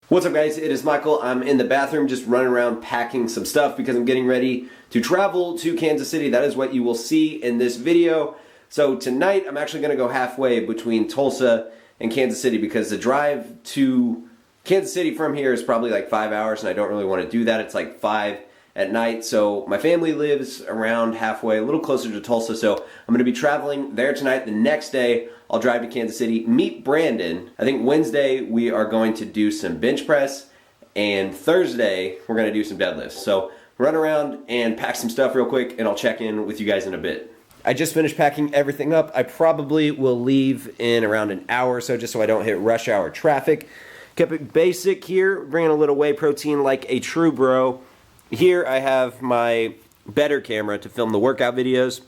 What's up, guys? It is Michael. I'm in the bathroom just running around packing some stuff because I'm getting ready to travel to Kansas City. That is what you will see in this video. So tonight I'm actually going to go halfway between Tulsa and Kansas City because the drive to Kansas City from here is probably like 5 hours and I don't really want to do that. It's like 5 at night. So my family lives around halfway, a little closer to Tulsa. So I'm going to be traveling there tonight. The next day I'll drive to Kansas City, meet Brandon. I think Wednesday we are going to do some bench press, and Thursday we're going to do some deadlifts. So run around and pack some stuff real quick, and I'll check in with you guys in a bit. I just finished packing everything up. I probably will leave in around an hour or so just so I don't hit rush hour traffic. Kept it basic here, bringing a little whey protein like a true bro. Here I have my better camera to film the workout videos,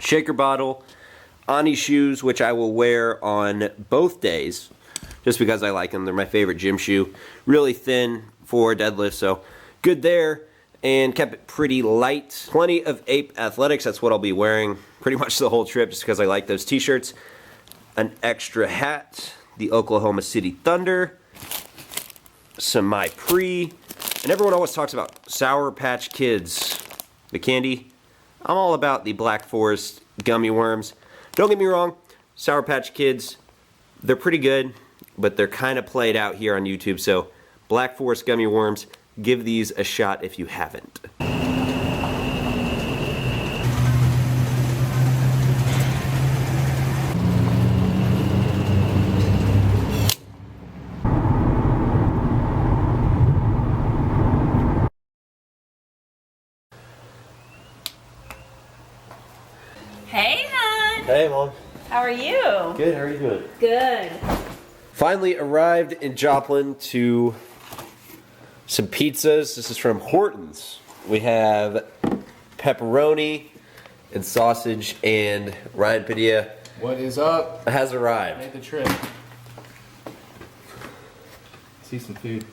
shaker bottle, Ani shoes, which I will wear on both days just because I like them. They're my favorite gym shoe. Really thin for deadlift, so good there. And kept it pretty light. Plenty of Ape Athletics, that's what I'll be wearing pretty much the whole trip just because I like those t-shirts. An extra hat, the Oklahoma City Thunder, some My Pre, and everyone always talks about Sour Patch Kids, the candy. I'm all about the Black Forest gummy worms. Don't get me wrong, Sour Patch Kids, they're pretty good, but they're kind of played out here on YouTube, so Black Forest gummy worms, give these a shot if you haven't. Hey, hon. Hey, Mom. How are you? Good, how are you doing? Good. Finally arrived in Joplin to some pizzas. This is from Horton's. We have pepperoni and sausage, and Ryan Padilla. What is up? Has arrived. Made the trip. See some food.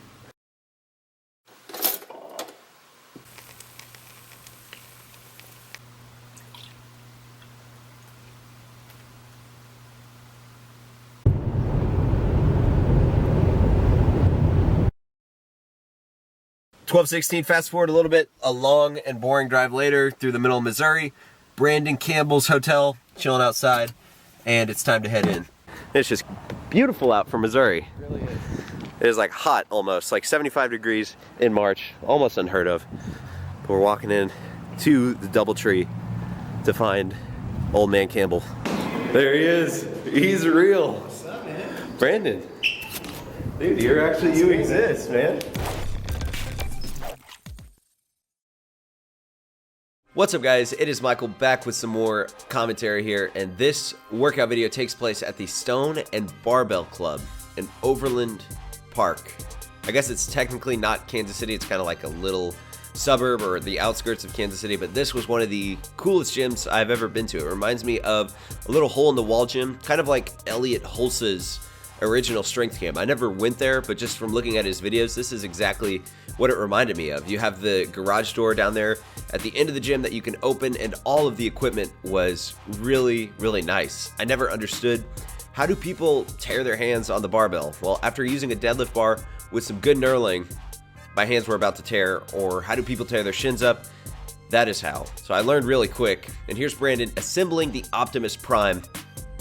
.12:16, fast forward a little bit, a long and boring drive later through the middle of Missouri. Brandon Campbell's hotel, chilling outside, and it's time to head in. It's just beautiful out for Missouri. It really is. It is like hot almost, like 75 degrees in March, almost unheard of. But we're walking in to the DoubleTree to find old man Campbell. There he is. He's real. What's up, man? Brandon. Dude, you exist, man. What's up, guys? It is Michael back with some more commentary here, and this workout video takes place at the Stone and Barbell Club in Overland Park. I guess it's technically not Kansas City, it's kind of like a little suburb or the outskirts of Kansas City, but this was one of the coolest gyms I've ever been to. It reminds me of a little hole-in-the-wall gym, kind of like Elliot Hulse's original strength camp. I never went there, but just from looking at his videos, this is exactly what it reminded me of. You have the garage door down there at the end of the gym that you can open, and all of the equipment was really, really nice. I never understood, how do people tear their hands on the barbell? Well, after using a deadlift bar with some good knurling, my hands were about to tear. Or how do people tear their shins up? That is how. So I learned really quick, and here's Brandon assembling the Optimus Prime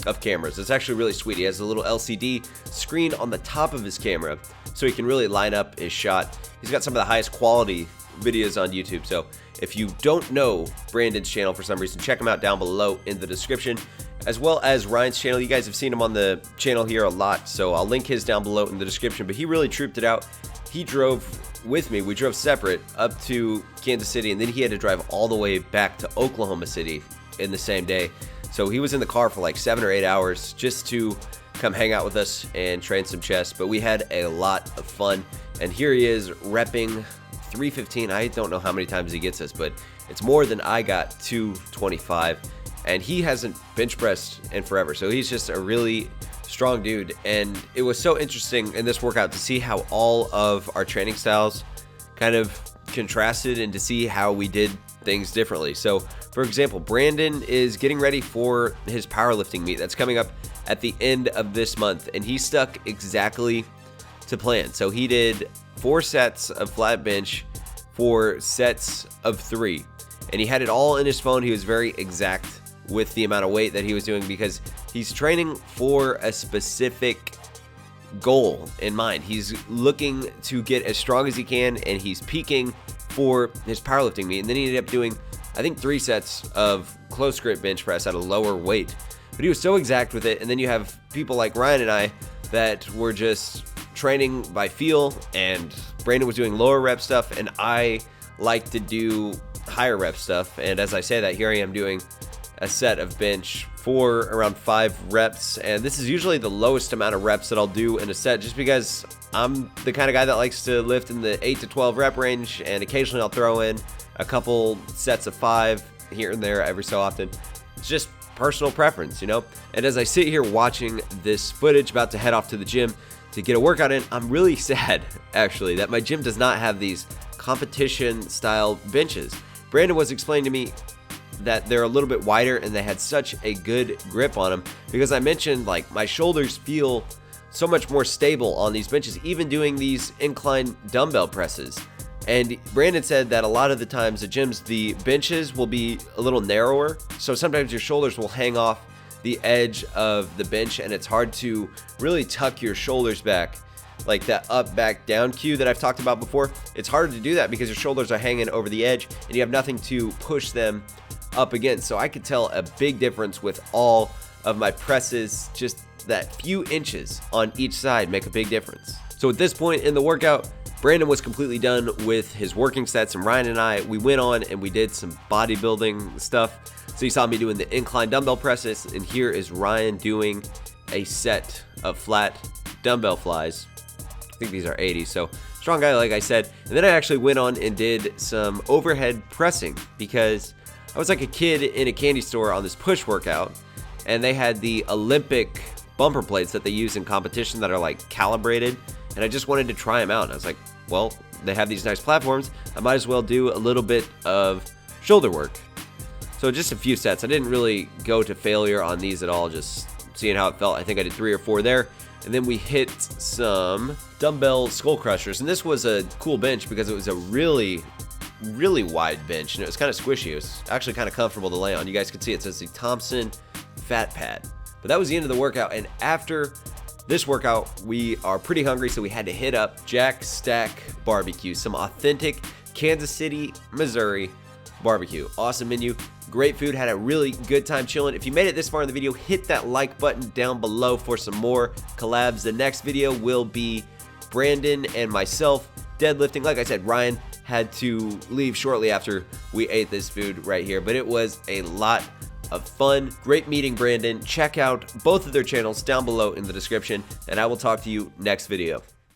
of cameras. It's actually really sweet. He has a little LCD screen on the top of his camera so he can really line up his shot. He's got some of the highest quality videos on YouTube, so if you don't know Brandon's channel for some reason, check him out down below in the description, as well as Ryan's channel. You guys have seen him on the channel here a lot, so I'll link his down below in the description, but he really trooped it out. He drove with me, we drove separate up to Kansas City, and then he had to drive all the way back to Oklahoma City in the same day. So he was in the car for like 7 or 8 hours just to come hang out with us and train some chest. But we had a lot of fun. And here he is repping 315. I don't know how many times he gets this, but it's more than I got 225. And he hasn't bench pressed in forever. So he's just a really strong dude. And it was so interesting in this workout to see how all of our training styles kind of contrasted and to see how we did things differently. So for example, Brandon is getting ready for his powerlifting meet that's coming up at the end of this month, and he stuck exactly to plan. So he did 4 sets of flat bench, 4 sets of 3, and he had it all in his phone. He was very exact with the amount of weight that he was doing because he's training for a specific goal in mind. He's looking to get as strong as he can, and he's peaking for his powerlifting meet. And then he ended up doing, I think, 3 sets of close grip bench press at a lower weight. But he was so exact with it. And then you have people like Ryan and I that were just training by feel, and Brandon was doing lower rep stuff, and I like to do higher rep stuff. And as I say that, here I am doing a set of bench for around 5 reps, and this is usually the lowest amount of reps that I'll do in a set, just because I'm the kind of guy that likes to lift in the 8 to 12 rep range, and occasionally I'll throw in a couple sets of 5 here and there every so often. It's just personal preference, you know. And as I sit here watching this footage, about to head off to the gym to get a workout in, I'm really sad actually that my gym does not have these competition style benches. Brandon was explaining to me that they're a little bit wider and they had such a good grip on them, because I mentioned like my shoulders feel so much more stable on these benches, even doing these incline dumbbell presses. And Brandon said that a lot of the times the gyms, the benches will be a little narrower, so sometimes your shoulders will hang off the edge of the bench, and it's hard to really tuck your shoulders back, like that up, back, down cue that I've talked about before. It's harder to do that because your shoulders are hanging over the edge and you have nothing to push them up against. So I could tell a big difference with all of my presses. Just that few inches on each side make a big difference. So at this point in the workout, Brandon was completely done with his working sets, and Ryan and I, we went on and we did some bodybuilding stuff. So you saw me doing the incline dumbbell presses, and here is Ryan doing a set of flat dumbbell flies. I think these are 80, so strong guy, like I said. And then I actually went on and did some overhead pressing, because I was like a kid in a candy store on this push workout, and they had the Olympic bumper plates that they use in competition that are like calibrated, and I just wanted to try them out. And I was like, well, they have these nice platforms, I might as well do a little bit of shoulder work. So just a few sets. I didn't really go to failure on these at all, just seeing how it felt. I think I did 3 or 4 there. And then we hit some dumbbell skull crushers, and this was a cool bench because it was a really wide bench, and it was kind of squishy. It was actually kind of comfortable to lay on. You guys can see it says the Thompson Fat Pad. But that was the end of the workout, and after this workout, we are pretty hungry, so we had to hit up Jack Stack Barbecue, some authentic Kansas City, Missouri barbecue. Awesome menu, great food, had a really good time chilling. If you made it this far in the video, hit that like button down below for some more collabs. The next video will be Brandon and myself deadlifting. Like I said, Ryan had to leave shortly after we ate this food right here, but it was a lot of fun. Great meeting Brandon. Check out both of their channels down below in the description, and I will talk to you next video.